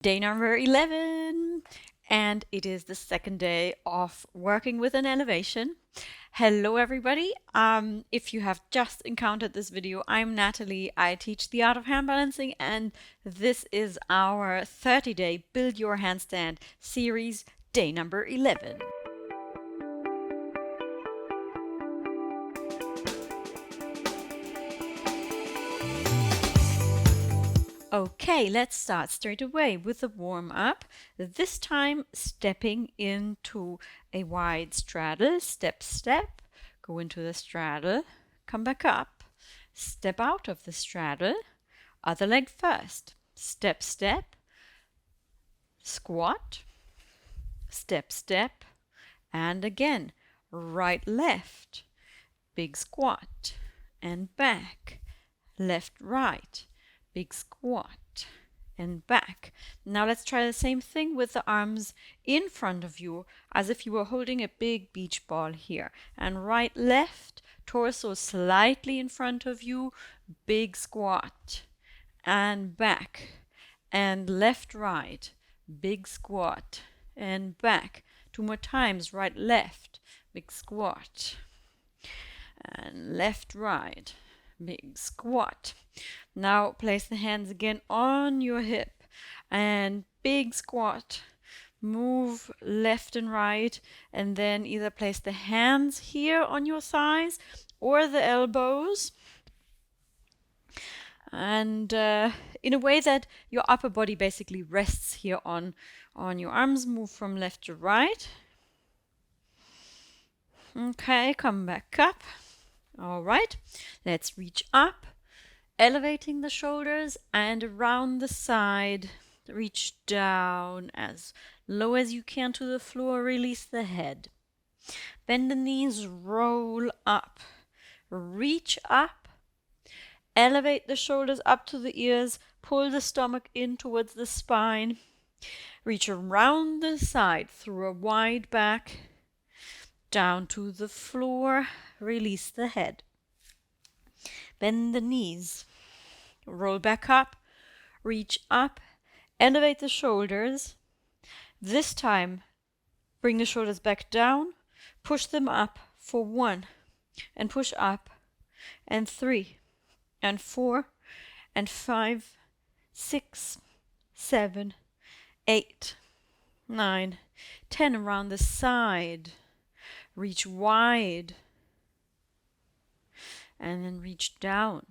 Day number 11, and it is the second day of working with an elevation. Hello everybody. If you have just encountered this video, I'm Natalie. I teach the art of hand balancing, and this is our 30-day Build Your Handstand series, day number 11. Okay, let's start straight away with the warm-up. This time stepping into a wide straddle, step, step, go into the straddle, come back up, step out of the straddle, other leg first, step, step, squat, step, step, and again, right, left, big squat, and back, left, right, big squat and back. Now let's try the same thing with the arms in front of you as if you were holding a big beach ball here. And right, left, torso slightly in front of you, big squat and back. And left, right, big squat and back. 2 more times, right, left, big squat and left, right, big squat. Now place the hands again on your hip and big squat. Move left and right, and then either place the hands here on your thighs or the elbows, and in a way that your upper body basically rests here on your arms. Move from left to right. Okay, come back up. All right, let's reach up, elevating the shoulders and around the side. Reach down as low as you can to the floor. Release the head. Bend the knees, roll up. Reach up. Elevate the shoulders up to the ears. Pull the stomach in towards the spine. Reach around the side through a wide back. Down to the floor. Release the head. Bend the knees. Roll back up. Reach up. Elevate the shoulders. This time, bring the shoulders back down. Push them up for 1. And push up. And 3. And 4. And 5. 6. 7. 8. 9. 10 around the side. Reach wide. And then reach down.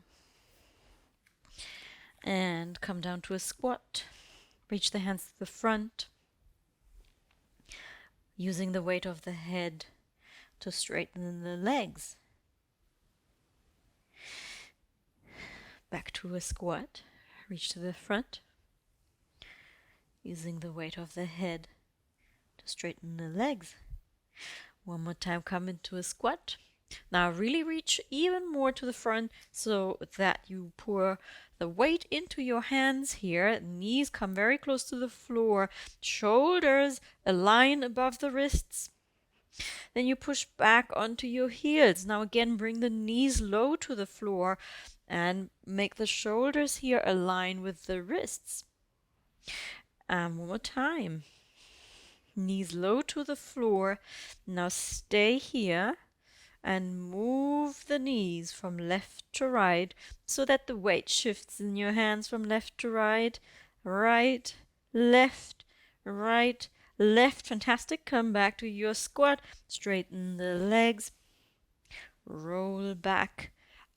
And come down to a squat. Reach the hands to the front, using the weight of the head to straighten the legs. Back to a squat. Reach to the front, using the weight of the head to straighten the legs. One more time, come into a squat. Now really reach even more to the front so that you pour the weight into your hands here. Knees come very close to the floor. Shoulders align above the wrists. Then you push back onto your heels. Now again, bring the knees low to the floor and make the shoulders here align with the wrists. And one more time. Knees low to the floor. Now stay here and move the knees from left to right so that the weight shifts in your hands from left to right, right, left, right, left. Fantastic. Come back to your squat. Straighten the legs. Roll back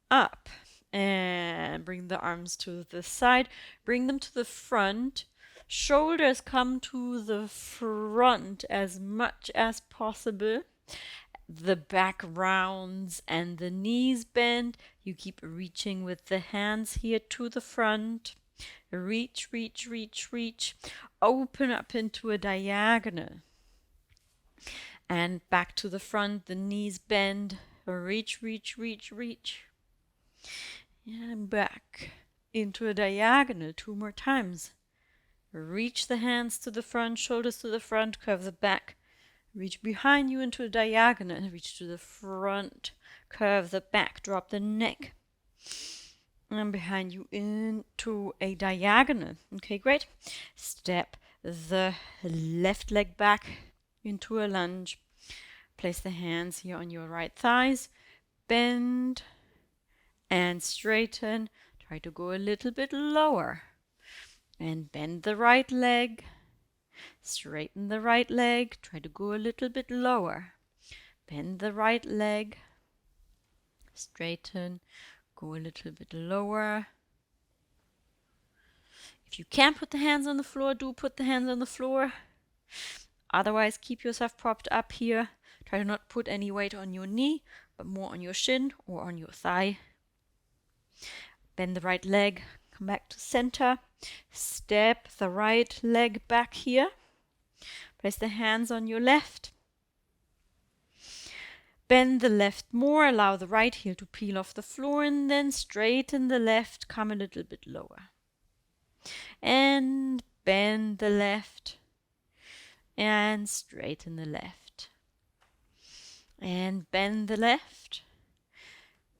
up and bring the arms to the side. Bring them to the front. Shoulders come to the front as much as possible. The back rounds and the knees bend. You keep reaching with the hands here to the front. Reach, reach, reach, reach. Open up into a diagonal. And back to the front, the knees bend. Reach, reach, reach, reach. And back into a diagonal 2 more times. Reach the hands to the front, shoulders to the front, curve the back. Reach behind you into a diagonal, reach to the front, curve the back, drop the neck. and behind you into a diagonal. Okay, great. Step the left leg back into a lunge. Place the hands here on your right thighs. Bend and straighten. Try to go a little bit lower. And bend the right leg. Straighten the right leg. Try to go a little bit lower. Bend the right leg. Straighten. Go a little bit lower. If you can't put the hands on the floor, do put the hands on the floor. Otherwise, keep yourself propped up here. Try to not put any weight on your knee, but more on your shin or on your thigh. Bend the right leg, come back to center. Step the right leg back here. Place the hands on your left. Bend the left more, allow the right heel to peel off the floor, and then straighten the left, come a little bit lower. And bend the left and straighten the left. And bend the left,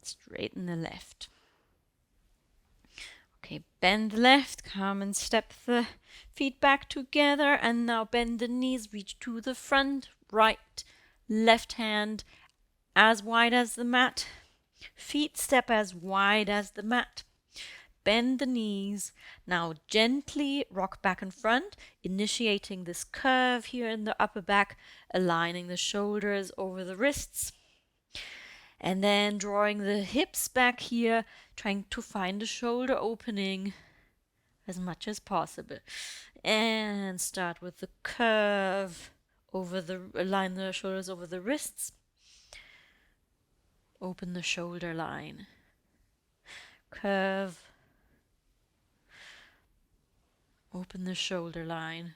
straighten the left. Okay, bend the left, come and step the feet back together, and now bend the knees, reach to the front, right, left hand as wide as the mat. Feet step as wide as the mat. Bend the knees. Now gently rock back and front, initiating this curve here in the upper back, aligning the shoulders over the wrists. And then drawing the hips back here, trying to find a shoulder opening as much as possible. And start with the curve align the shoulders over the wrists. Open the shoulder line. Curve. Open the shoulder line.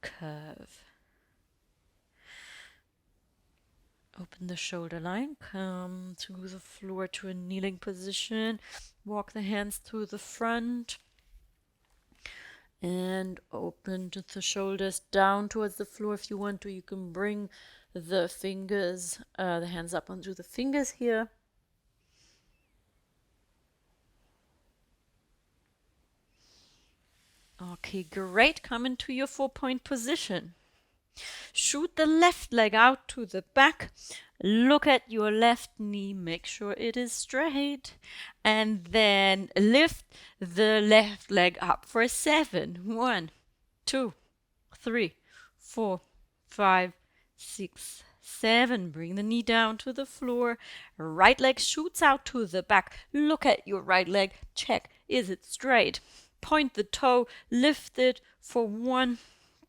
Curve. Open the shoulder line. Come to the floor to a kneeling position. Walk the hands to the front. And open the shoulders down towards the floor. If you want to, you can bring the fingers, the hands up onto the fingers here. Okay, great. Come into your 4-point position. Shoot the left leg out to the back. Look at your left knee. Make sure it is straight. And then lift the left leg up for 7. 1, 2, 3, 4, 5, 6, 7. Bring the knee down to the floor. Right leg shoots out to the back. Look at your right leg. Check. Is it straight? Point the toe. Lift it for 1,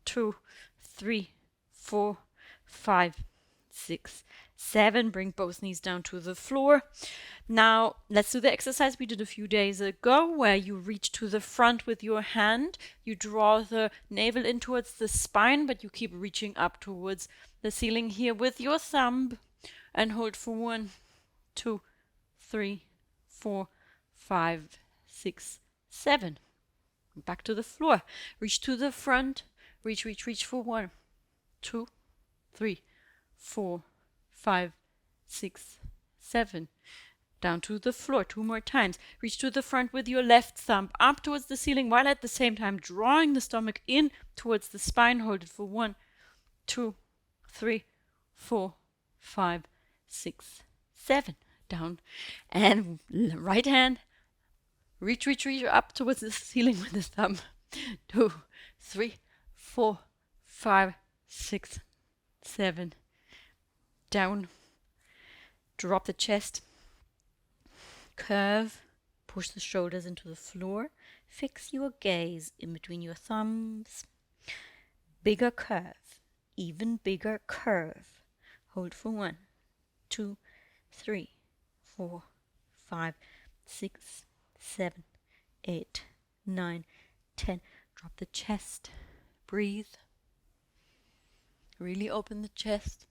2, 3, 4, 5, 6, 7. Bring both knees down to the floor. Now, let's do the exercise we did a few days ago where you reach to the front with your hand. You draw the navel in towards the spine, but you keep reaching up towards the ceiling here with your thumb and hold for 1, 2, 3, 4, 5, 6, 7. Back to the floor. Reach to the front. Reach for 1, 2, 3, 4, 5, 6, 7. Down to the floor 2 more times. Reach to the front with your left thumb up towards the ceiling while at the same time drawing the stomach in towards the spine. Hold it for 1, 2, 3, 4, 5, 6, 7. Down. And right hand. Reach up towards the ceiling with the thumb. 2, 3, 4, 5, 6, 7. Down. Drop the chest. Curve. Push the shoulders into the floor. Fix your gaze in between your thumbs. Bigger curve. Even bigger curve. Hold for 1, 2, 3, 4, 5, 6, 7, 8, 9, 10. Drop the chest. Breathe. Really open the chest.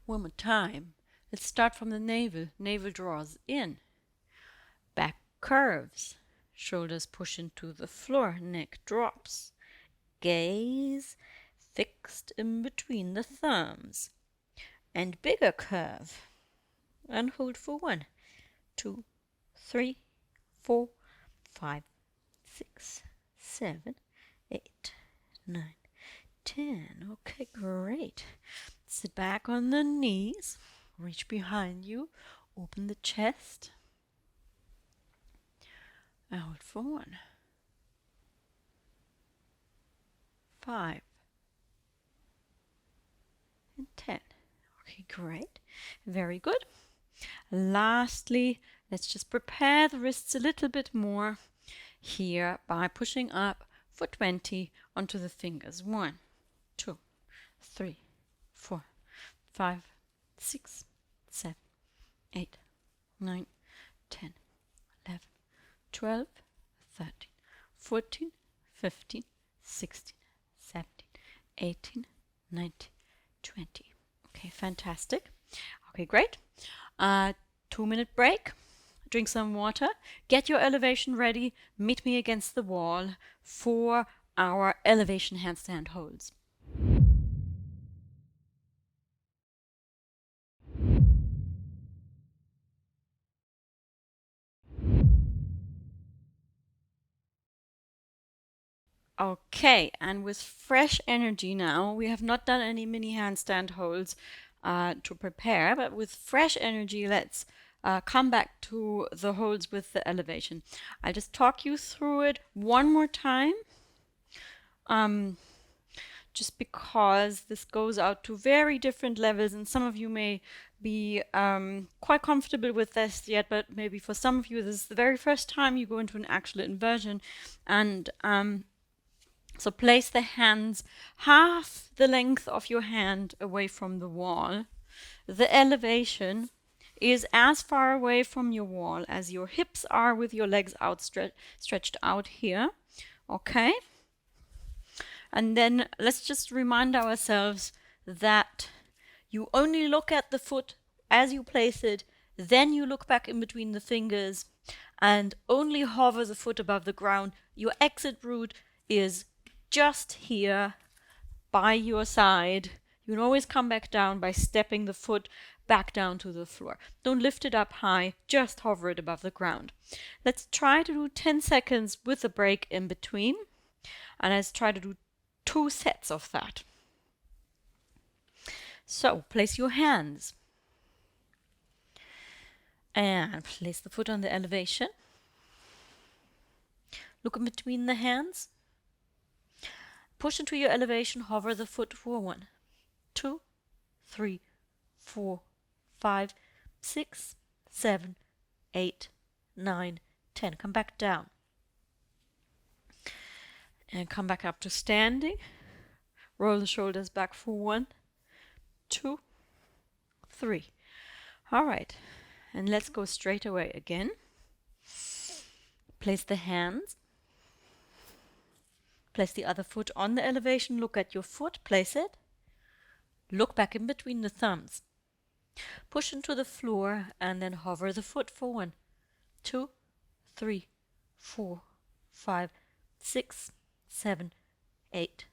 One more time. Let's start from the navel. Navel draws in. Back curves. Shoulders push into the floor. Neck drops. Gaze fixed in between the thumbs. And bigger curve. And hold for 1, 2, 3, 4, 5, 6, 7, 8, 9, 10. Okay, great. Sit back on the knees, reach behind you, open the chest, and hold for 1, 5, and 10. Okay, great. Very good. Lastly, let's just prepare the wrists a little bit more here by pushing up for 20 onto the fingers. 1, 2, 3, 4, 5, 6, 7, 8, 9, 10, 11, 12, 13, 14, 15, 16, 17, 18, 19, 20. Okay, fantastic. Okay, great. 2-minute break. Drink some water. Get your elevation ready. Meet me against the wall for our elevation handstand holds. Okay, and with fresh energy now, we have not done any mini handstand holds to prepare, but with fresh energy, let's come back to the holds with the elevation. I'll just talk you through it one more time, just because this goes out to very different levels, and some of you may be quite comfortable with this yet, but maybe for some of you, this is the very first time you go into an actual inversion, and so place the hands half the length of your hand away from the wall. The elevation is as far away from your wall as your hips are with your legs stretched out here. Okay? And then let's just remind ourselves that you only look at the foot as you place it, then you look back in between the fingers and only hover the foot above the ground. Your exit route is just here by your side. You can always come back down by stepping the foot back down to the floor. Don't lift it up high, just hover it above the ground. Let's try to do 10 seconds with a break in between, and let's try to do 2 sets of that. So place your hands and place the foot on the elevation. Look in between the hands. Push into your elevation, hover the foot for 1, 2, 3, 4, 5, 6, 7, 8, 9, 10. Come back down. And come back up to standing. Roll the shoulders back for 1, 2, 3. All right. And let's go straight away again. Place the hands. Place the other foot on the elevation. Look at your foot. Place it. Look back in between the thumbs. Push into the floor and then hover the foot for 1, 2, 3, 4, 5, 6, 7, 8,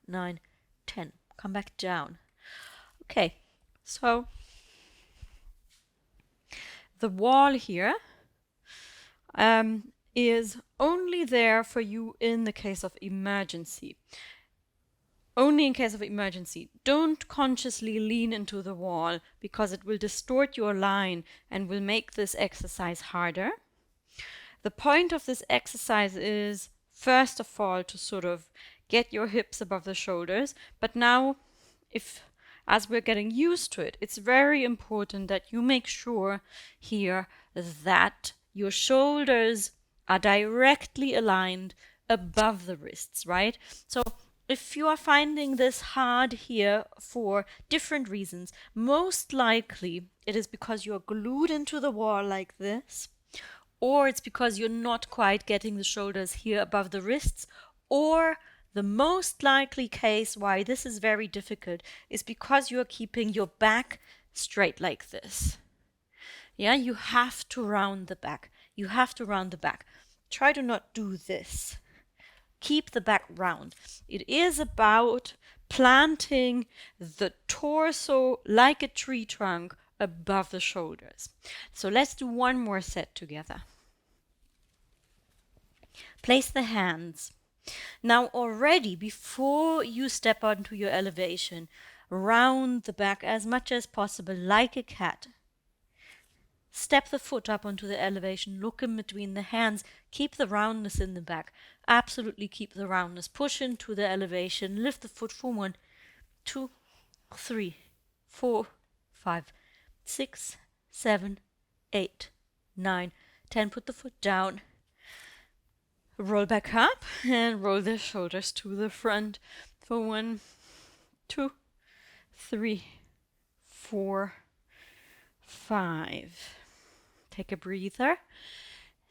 9, 10. Come back down. Okay, so the wall here is only there for you in the case of emergency. Only in case of emergency. Don't consciously lean into the wall because it will distort your line and will make this exercise harder. The point of this exercise is, first of all, to sort of get your hips above the shoulders. But now, as we're getting used to it, it's very important that you make sure here that your shoulders are directly aligned above the wrists, right? So if you are finding this hard here for different reasons, most likely it is because you're glued into the wall like this, or it's because you're not quite getting the shoulders here above the wrists, or the most likely case why this is very difficult is because you're keeping your back straight like this. Yeah, you have to round the back. You have to round the back. Try to not do this. Keep the back round. It is about planting the torso like a tree trunk above the shoulders. So let's do one more set together. Place the hands. Now already, before you step onto your elevation, round the back as much as possible like a cat. Step the foot up onto the elevation, look in between the hands, keep the roundness in the back. Absolutely keep the roundness. Push into the elevation, lift the foot for 1, 2, 3, 4, 5, 6, 7, 8, 9, 10. Put the foot down. Roll back up and roll the shoulders to the front for 1, 2, 3, 4, 5. Take a breather.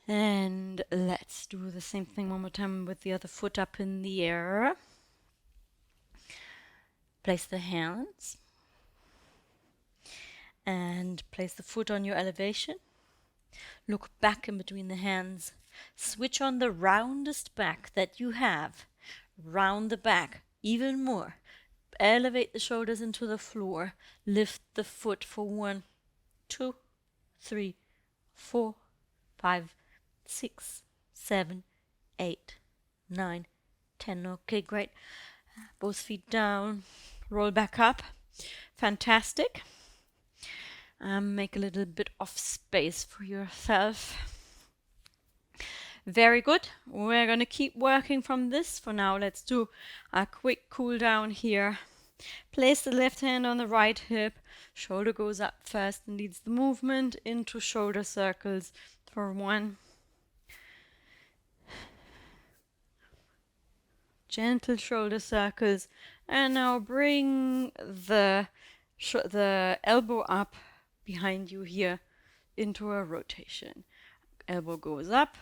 And let's do the same thing one more time with the other foot up in the air. Place the hands. And place the foot on your elevation. Look back in between the hands. Switch on the roundest back that you have. Round the back even more. Elevate the shoulders into the floor. Lift the foot for 1, 2, 3, 4, 5, 6, 7, 8, 9, 10. Okay, great. Both feet down. Roll back up. Fantastic. Make a little bit of space for yourself. Very good. We're going to keep working from this. For now, let's do a quick cool down here. Place the left hand on the right hip. Shoulder goes up first and leads the movement into shoulder circles for 1. Gentle shoulder circles. And now bring the elbow up behind you here into a rotation. Elbow goes up.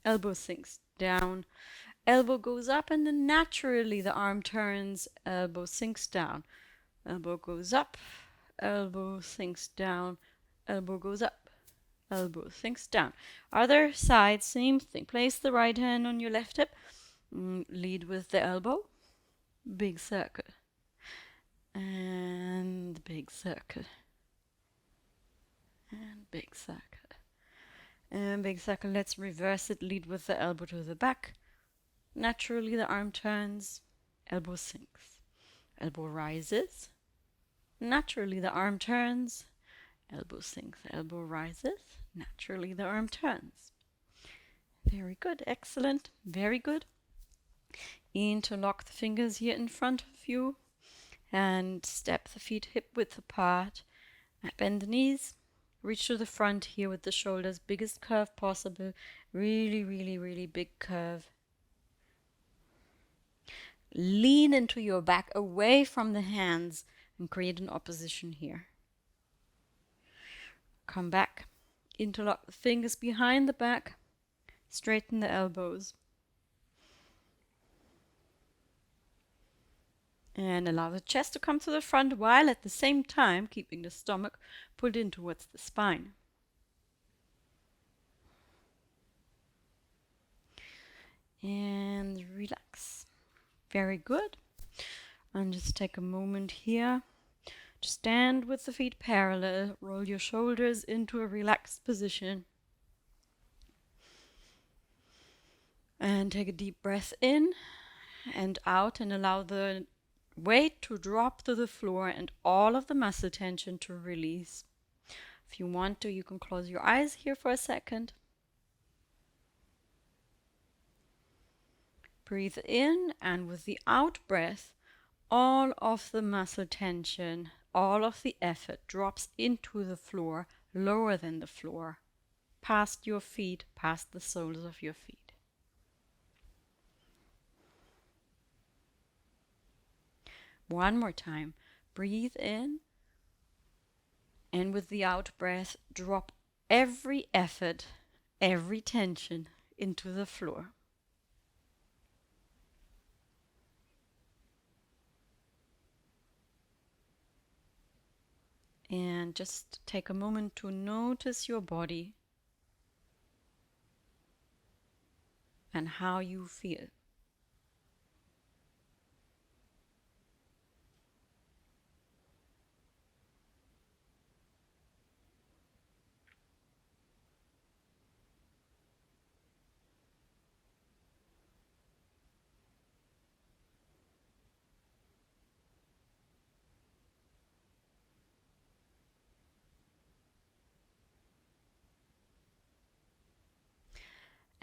Elbow sinks down, elbow goes up, and then naturally the arm turns, elbow sinks down, elbow goes up, elbow sinks down, elbow goes up, elbow sinks down. Other side, same thing. Place the right hand on your left hip, lead with the elbow, big circle, and big circle, and big circle. And big circle, let's reverse it, lead with the elbow to the back. Naturally the arm turns, elbow sinks. Elbow rises. Naturally the arm turns, elbow sinks. Elbow rises, naturally the arm turns. Very good, excellent, very good. Interlock the fingers here in front of you and step the feet hip width apart. Bend the knees. Reach to the front here with the shoulders, biggest curve possible. Really, really, really big curve. Lean into your back away from the hands and create an opposition here. Come back. Interlock the fingers behind the back. Straighten the elbows. And allow the chest to come to the front while at the same time keeping the stomach pulled in towards the spine. And relax. Very good. And just take a moment here to stand with the feet parallel. Roll your shoulders into a relaxed position. And take a deep breath in and out and allow the weight to drop to the floor and all of the muscle tension to release. If you want to, you can close your eyes here for a second. Breathe in, and with the out breath, all of the muscle tension, all of the effort drops into the floor, lower than the floor, past your feet, past the soles of your feet. One more time. Breathe in, and with the out breath, drop every effort, every tension into the floor. And just take a moment to notice your body and how you feel.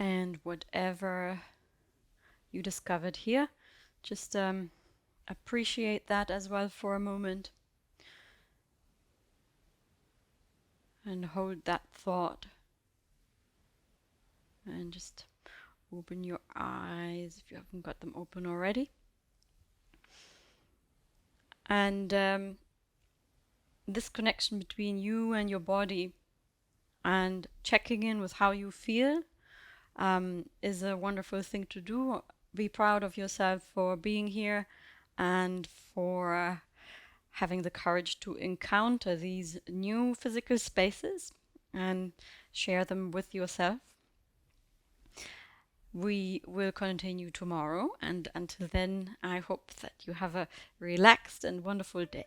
And whatever you discovered here, just appreciate that as well for a moment and hold that thought and just open your eyes if you haven't got them open already. And this connection between you and your body and checking in with how you feel is a wonderful thing to do. Be proud of yourself for being here and for having the courage to encounter these new physical spaces and share them with yourself. We will continue tomorrow, and until then, I hope that you have a relaxed and wonderful day.